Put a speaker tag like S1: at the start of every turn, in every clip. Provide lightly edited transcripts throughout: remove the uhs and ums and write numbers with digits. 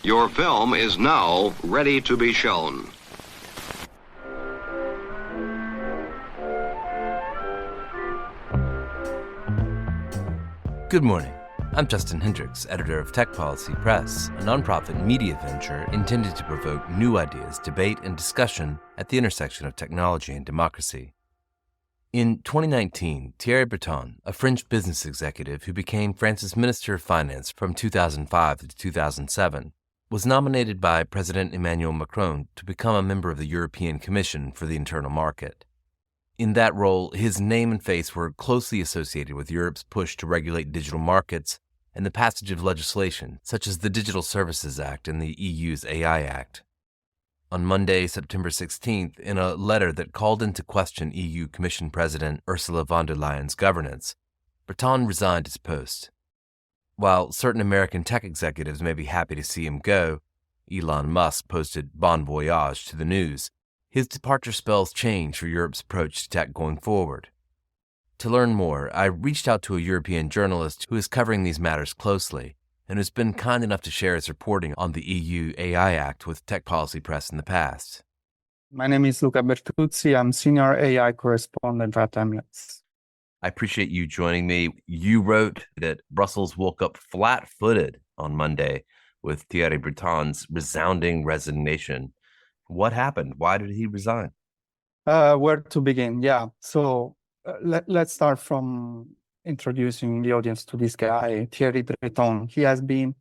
S1: Your film is now ready to be shown.
S2: Good morning. I'm Justin Hendricks, editor of Tech Policy Press, a nonprofit media venture intended to provoke new ideas, debate, and discussion at the intersection of technology and democracy. In 2019, Thierry Breton, a French business executive who became France's Minister of Finance from 2005 to 2007, was nominated by President Emmanuel Macron to become a member of the European Commission for the Internal Market. In that role, his name and face were closely associated with Europe's push to regulate digital markets and the passage of legislation such as the Digital Services Act and the EU's AI Act. On Monday, September 16th, in a letter that called into question EU Commission President Ursula von der Leyen's governance, Breton resigned his post. While certain American tech executives may be happy to see him go, Elon Musk posted bon voyage to the news. His departure spells change for Europe's approach to tech going forward. To learn more, I reached out to a European journalist who is covering these matters closely and who's been kind enough to share his reporting on the EU AI Act with Tech Policy Press in the past.
S3: My name is Luca Bertuzzi. I'm senior AI correspondent at Emirates.
S2: I appreciate you joining me. You wrote that Brussels woke up flat-footed on Monday with Thierry Breton's resounding resignation. What happened? Why did he resign?
S3: Where to begin? Yeah. So let's start from introducing the audience to this guy, Thierry Breton. He has been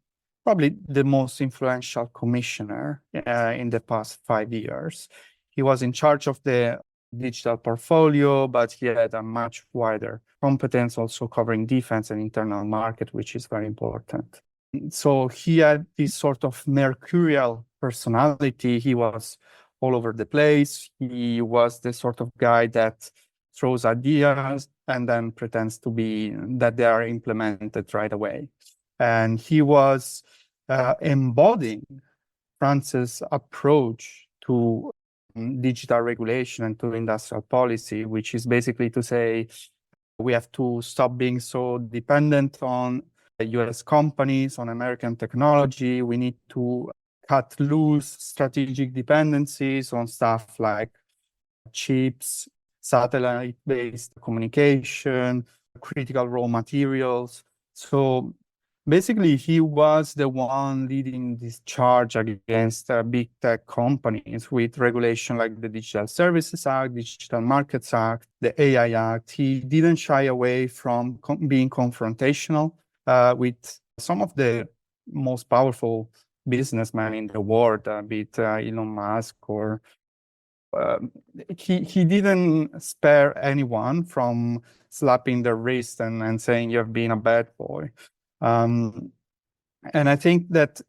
S3: probably the most influential commissioner in the past 5 years. He was in charge of the digital portfolio, but he had a much wider competence, also covering defense and internal market, which is very important. So he had this sort of mercurial personality. He was all over the place. He was the sort of guy that throws ideas and then pretends to be that they are implemented right away. And he was embodying France's approach to digital regulation and to industrial policy, which is basically to say we have to stop being so dependent on US companies, on American technology. We need to cut loose strategic dependencies on stuff like chips, satellite-based communication, critical raw materials. So basically, he was the one leading this charge against big tech companies with regulation like the Digital Services Act, Digital Markets Act, the AI Act. He didn't shy away from being confrontational with some of the most powerful businessmen in the world, be it Elon Musk or he didn't spare anyone from slapping their wrist and saying you've been a bad boy. And I think that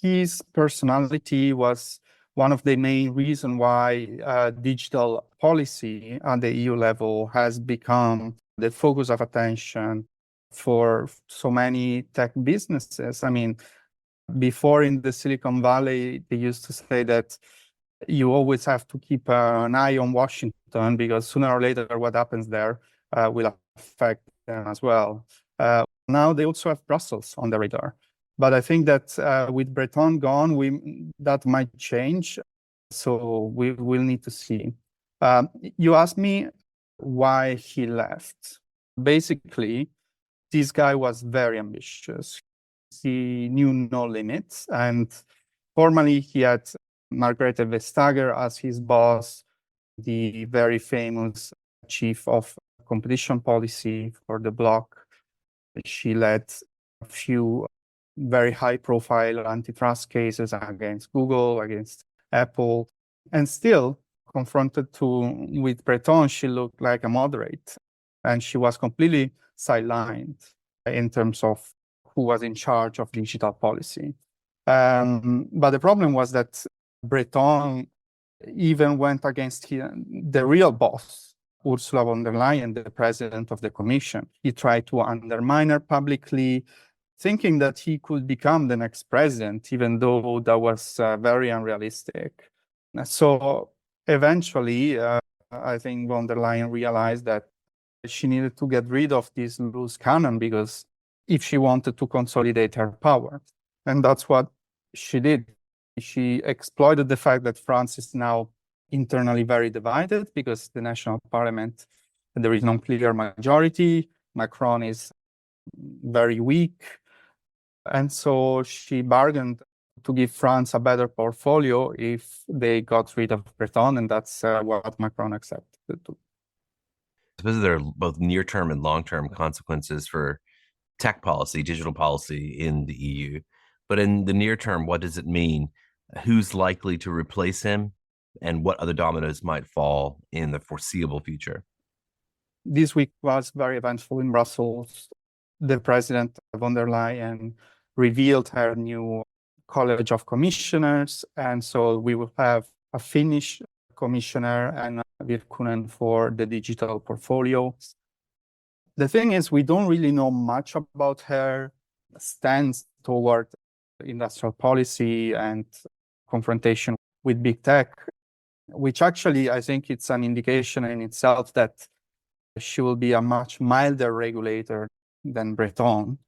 S3: his personality was one of the main reasons why digital policy at the EU level has become the focus of attention for so many tech businesses. I mean, before in the Silicon Valley, they used to say that you always have to keep an eye on Washington because sooner or later what happens there will affect them as well. Now they also have Brussels on the radar. But I think that with Breton gone, that might change. So we will need to see. You asked me why he left. Basically, this guy was very ambitious. He knew no limits. And formally, he had Margrethe Vestager as his boss, the very famous chief of competition policy for the bloc. She led a few very high-profile antitrust cases against Google, against Apple, and still confronted with Breton, she looked like a moderate, and she was completely sidelined in terms of who was in charge of digital policy. But the problem was that Breton even went against the real boss, Ursula von der Leyen, the president of the Commission. He tried to undermine her publicly, thinking that he could become the next president, even though that was very unrealistic. So eventually, I think von der Leyen realized that she needed to get rid of this loose cannon because if she wanted to consolidate her power. And that's what she did. She exploited the fact that France is now internally very divided because the national parliament, there is no clear majority. Macron is very weak. And so she bargained to give France a better portfolio if they got rid of Breton, and that's what Macron accepted to.
S2: I suppose there are both near-term and long-term consequences for tech policy, digital policy in the EU. But in the near term, what does it mean? Who's likely to replace him, and what other dominoes might fall in the foreseeable future?
S3: This week was very eventful in Brussels. The President von der Leyen revealed her new College of Commissioners, and so we will have a Finnish commissioner and Virkkunen for the digital portfolio. The thing is, we don't really know much about her stance toward industrial policy and confrontation with big tech, which actually I think it's an indication in itself that she will be a much milder regulator than Breton.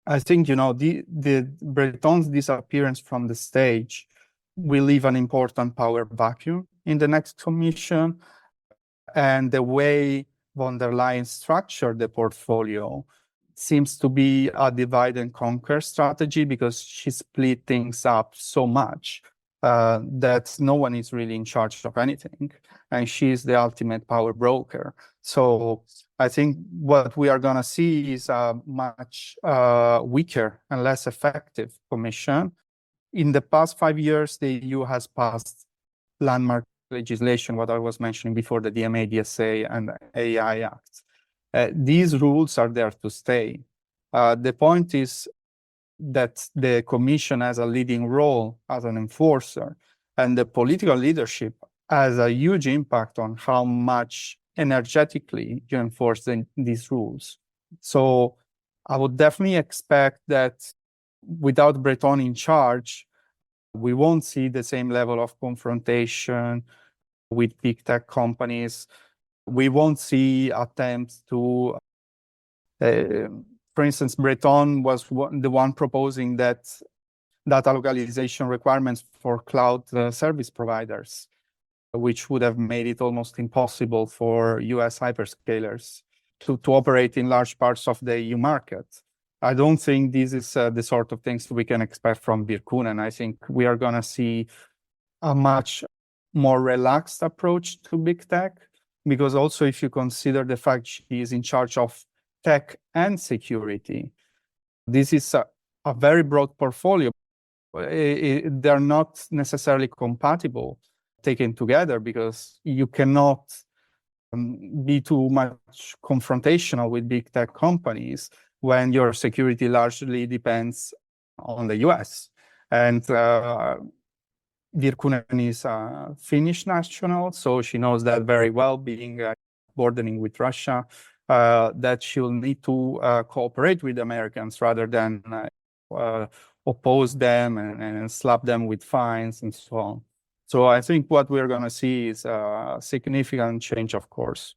S3: I think, the Breton's disappearance from the stage will leave an important power vacuum in the next commission. And the way von der Leyen structured the portfolio seems to be a divide and conquer strategy because she split things up so much that no one is really in charge of anything. And she's the ultimate power broker. So I think what we are going to see is a much weaker and less effective commission. In the past 5 years, the EU has passed landmark legislation, what I was mentioning before, the DMA, DSA, and AI Act. These rules are there to stay. The point is that the Commission has a leading role as an enforcer, and the political leadership has a huge impact on how much energetically you enforce these rules. So I would definitely expect that without Breton in charge, we won't see the same level of confrontation with big tech companies. We won't see attempts to, for instance, Breton was the one proposing that data localization requirements for cloud service providers, which would have made it almost impossible for US hyperscalers to operate in large parts of the EU market. I don't think this is the sort of things we can expect from Virkkunen. I think we are going to see a much more relaxed approach to big tech, because also if you consider the fact she is in charge of tech and security, this is a very broad portfolio. They're not necessarily compatible taken together because you cannot be too much confrontational with big tech companies when your security largely depends on the US. And Virkkunen is a Finnish national, so she knows that very well, being bordering with Russia, that she'll need to cooperate with Americans rather than oppose them and slap them with fines and so on. So I think what we're going to see is a significant change of course.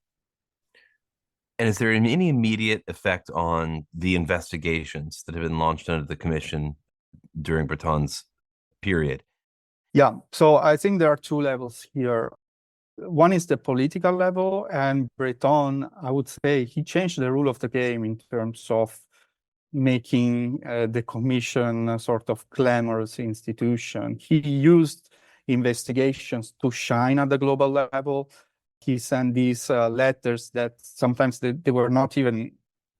S2: And is there any immediate effect on the investigations that have been launched under the Commission during Breton's period?
S3: Yeah, so I think there are two levels here. One is the political level, and Breton, I would say, he changed the rule of the game in terms of making the Commission a sort of glamorous institution. He used investigations to shine at the global level. He sent these letters that sometimes they were not even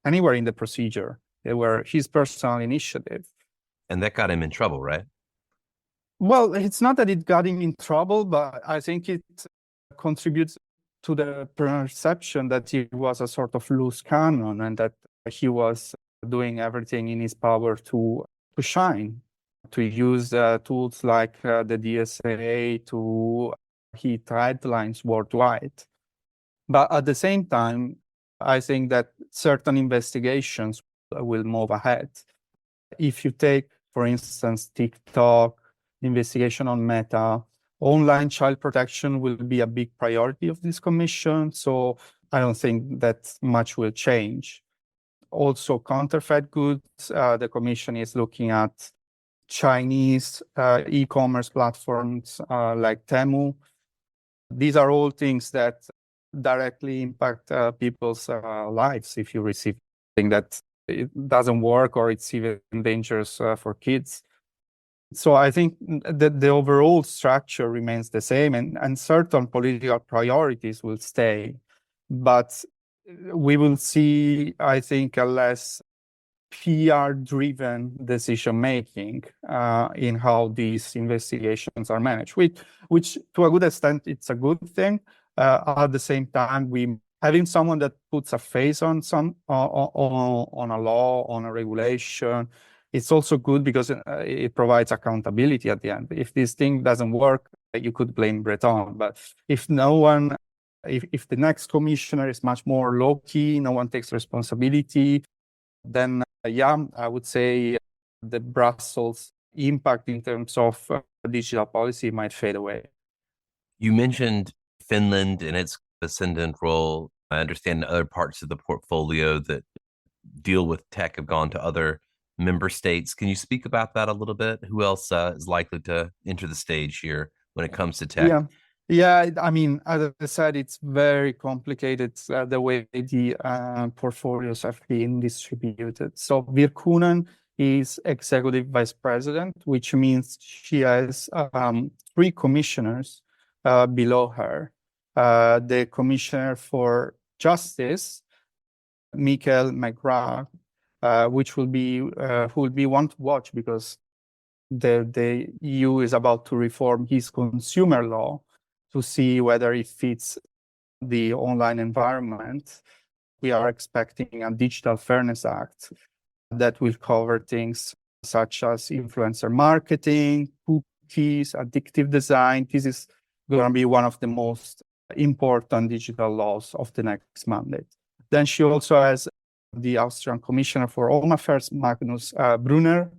S3: anywhere in the procedure. They were his personal initiative.
S2: And that got him in trouble, right?
S3: Well, it's not that it got him in trouble, but I think it contributes to the perception that he was a sort of loose cannon and that he was doing everything in his power to shine, to use tools like the DSA to hit headlines worldwide. But at the same time, I think that certain investigations will move ahead. If you take, for instance, TikTok, investigation on Meta, online child protection will be a big priority of this commission. So I don't think that much will change. Also, counterfeit goods, the commission is looking at Chinese e-commerce platforms like Temu. These are all things that directly impact people's lives if you receive something that it doesn't work or it's even dangerous for kids. So I think that the overall structure remains the same, and certain political priorities will stay. But we will see, I think, a less PR-driven decision-making in how these investigations are managed, which to a good extent, it's a good thing. At the same time, having someone that puts a face on on a law, on a regulation, it's also good because it provides accountability at the end. If this thing doesn't work, you could blame Breton, but if no one, if the next commissioner is much more low-key, no one takes responsibility, then yeah, I would say the Brussels impact in terms of digital policy might fade away.
S2: You mentioned Finland and its ascendant role. I understand other parts of the portfolio that deal with tech have gone to other member states. Can you speak about that a little bit? Who else is likely to enter the stage here when it comes to tech?
S3: Yeah, I mean, as I said, it's very complicated the way the portfolios have been distributed. So Virkunen is executive vice president, which means she has 3 commissioners below her. The commissioner for justice, Michael McGrath, which will be one to watch because the EU is about to reform his consumer law to see whether it fits the online environment. We are expecting a Digital Fairness Act that will cover things such as influencer marketing, cookies, addictive design. This is going to be one of the most important digital laws of the next mandate. Then she also has the Austrian Commissioner for Home Affairs, Magnus Brunner,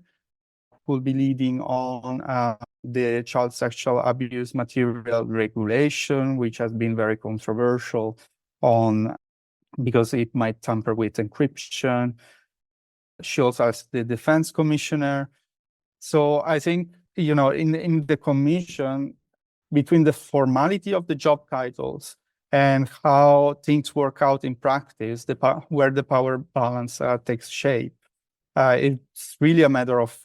S3: who will be leading on the child sexual abuse material regulation, which has been very controversial because it might tamper with encryption. She also has the defense commissioner. So I think, in the commission, between the formality of the job titles and how things work out in practice, where the power balance takes shape, it's really a matter of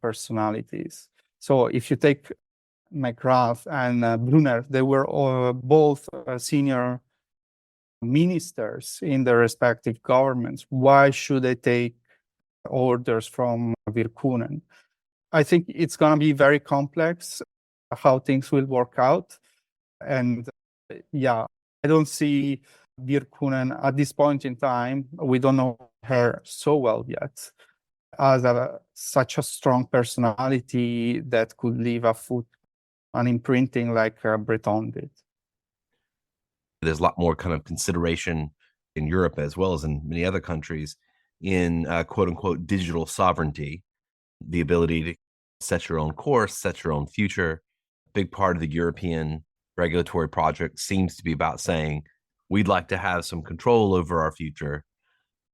S3: personalities. So if you take McGrath and Brunner, they were both senior ministers in their respective governments. Why should they take orders from Virkunen? I think it's going to be very complex how things will work out. And yeah, I don't see Virkunen at this point in time. We don't know her so well yet as such a strong personality that could leave an imprinting like Breton did.
S2: There's a lot more kind of consideration in Europe as well as in many other countries in quote unquote digital sovereignty, the ability to set your own course, set your own future. A big part of the European regulatory project seems to be about saying we'd like to have some control over our future.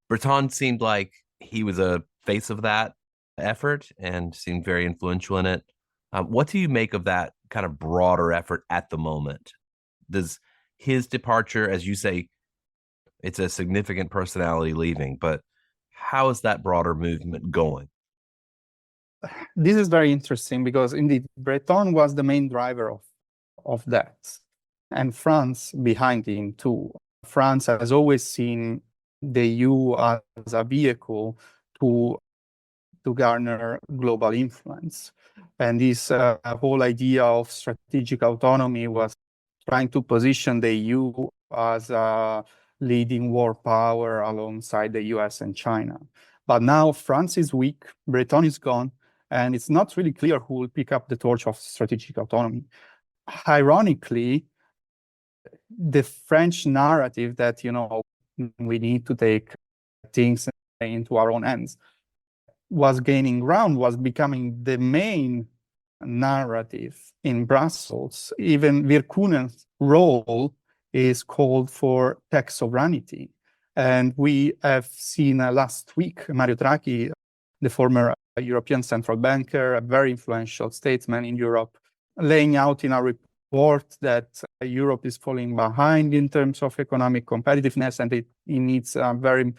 S2: Breton seemed like he was a face of that effort and seemed very influential in it. What do you make of that kind of broader effort at the moment? Does his departure, as you say, it's a significant personality leaving, but how is that broader movement going?
S3: This is very interesting because indeed Breton was the main driver of that, and France behind him too. France has always seen the EU as a vehicle to garner global influence. And this whole idea of strategic autonomy was trying to position the EU as a leading war power alongside the US and China. But now France is weak, Breton is gone, and it's not really clear who will pick up the torch of strategic autonomy. Ironically, the French narrative that, we need to take things into our own hands was gaining ground, was becoming the main narrative in Brussels. Even Virkunen's role is called for tech sovereignty. And we have seen last week, Mario Draghi, the former a European central banker, a very influential statesman in Europe, laying out in a report that Europe is falling behind in terms of economic competitiveness, and it needs a very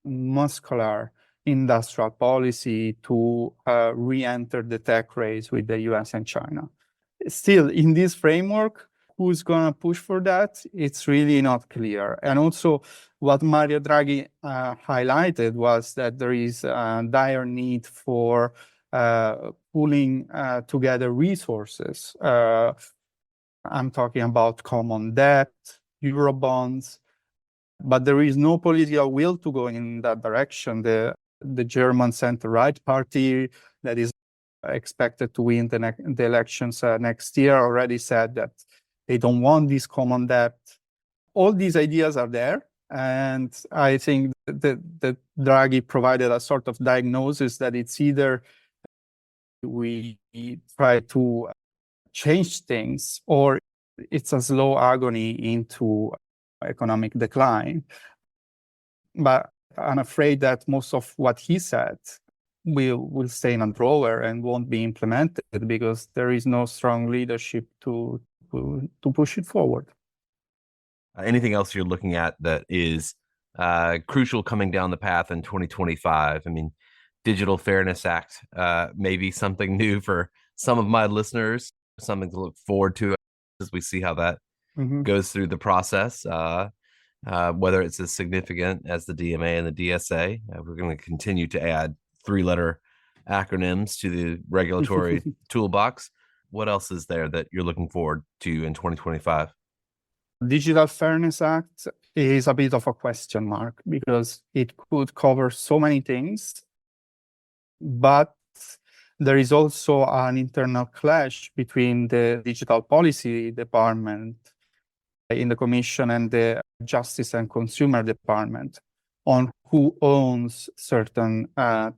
S3: muscular industrial policy to re-enter the tech race with the US and China. Still, in this framework, who's going to push for that? It's really not clear. And also, what Mario Draghi highlighted was that there is a dire need for pulling together resources. I'm talking about common debt, Eurobonds, but there is no political will to go in that direction. The German center-right party that is expected to win the elections next year already said that they don't want this common debt. All these ideas are there. And I think that Draghi provided a sort of diagnosis that it's either we try to change things or it's a slow agony into economic decline. But I'm afraid that most of what he said will stay in a drawer and won't be implemented because there is no strong leadership to push it forward.
S2: Anything else you're looking at that is crucial coming down the path in 2025? I mean, Digital Fairness Act, maybe something new for some of my listeners, something to look forward to as we see how that goes through the process. Whether it's as significant as the DMA and the DSA, we're going to continue to add 3-letter acronyms to the regulatory toolbox. What else is there that you're looking forward to in 2025?
S3: Digital Fairness Act is a bit of a question mark because it could cover so many things, but there is also an internal clash between the Digital Policy Department in the Commission and the Justice and Consumer Department on who owns certain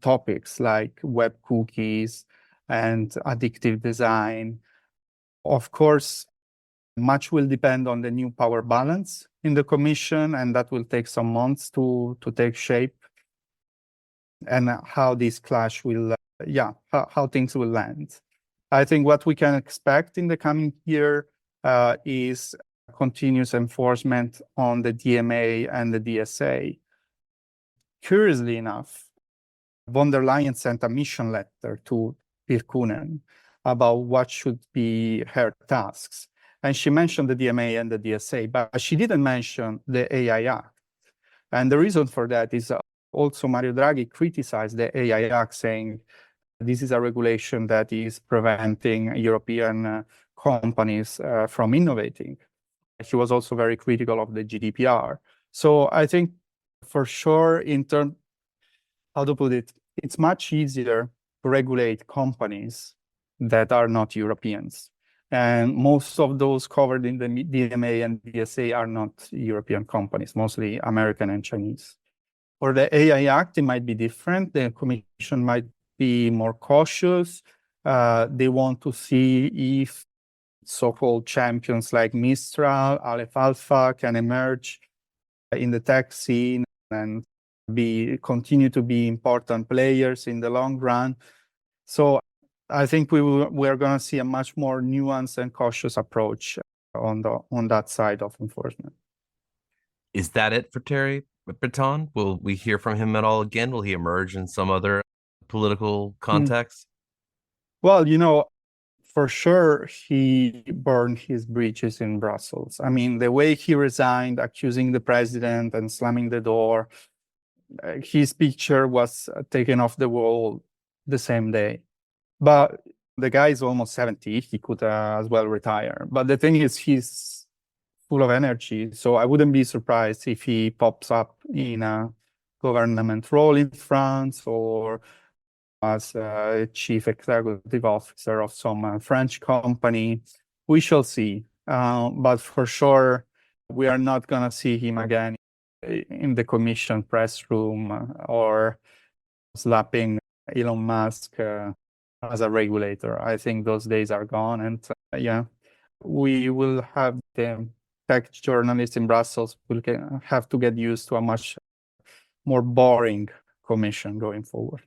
S3: topics like web cookies and addictive design. Of course, much will depend on the new power balance in the Commission, and that will take some months to take shape, and how this clash will, how things will land. I think what we can expect in the coming year is continuous enforcement on the DMA and the DSA. Curiously enough, von der Leyen sent a mission letter to Virkkunen about what should be her tasks. And she mentioned the DMA and the DSA, but she didn't mention the AI Act. And the reason for that is also Mario Draghi criticized the AI Act, saying this is a regulation that is preventing European companies from innovating. He was also very critical of the GDPR. So I think for sure, how to put it, it's much easier to regulate companies that are not Europeans. And most of those covered in the DMA and DSA are not European companies, mostly American and Chinese. For the AI Act, it might be different. The Commission might be more cautious. They want to see if so-called champions like Mistral, Aleph Alpha can emerge in the tech scene and continue to be important players in the long run. So I think we're going to see a much more nuanced and cautious approach on that side of enforcement.
S2: Is that it for Thierry Breton? Will we hear from him at all again? Will he emerge in some other political context?
S3: Well, for sure, he burned his bridges in Brussels. I mean, the way he resigned, accusing the president and slamming the door, his picture was taken off the wall the same day. But the guy is almost 70. He could as well retire. But the thing is, he's full of energy. So I wouldn't be surprised if he pops up in a government role in France or as a chief executive officer of some French company. We shall see. But for sure, we are not going to see him again in the Commission press room or slapping Elon Musk as a regulator. I think those days are gone. And we will have the tech journalists in Brussels will have to get used to a much more boring Commission going forward.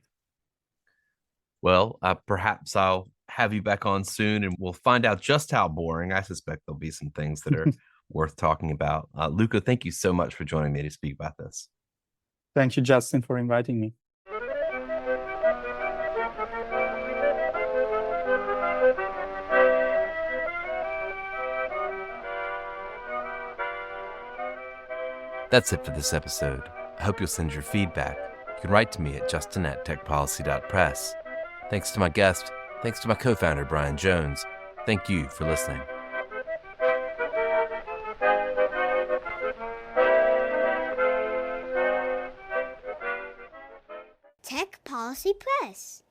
S2: Well, perhaps I'll have you back on soon and we'll find out just how boring. I suspect there'll be some things that are worth talking about. Luca, thank you so much for joining me to speak about this.
S3: Thank you, Justin, for inviting me.
S2: That's it for this episode. I hope you'll send your feedback. You can write to me at justin@techpolicy.press. Thanks to my guest. Thanks to my co-founder, Brian Jones. Thank you for listening.
S4: Tech Policy Press.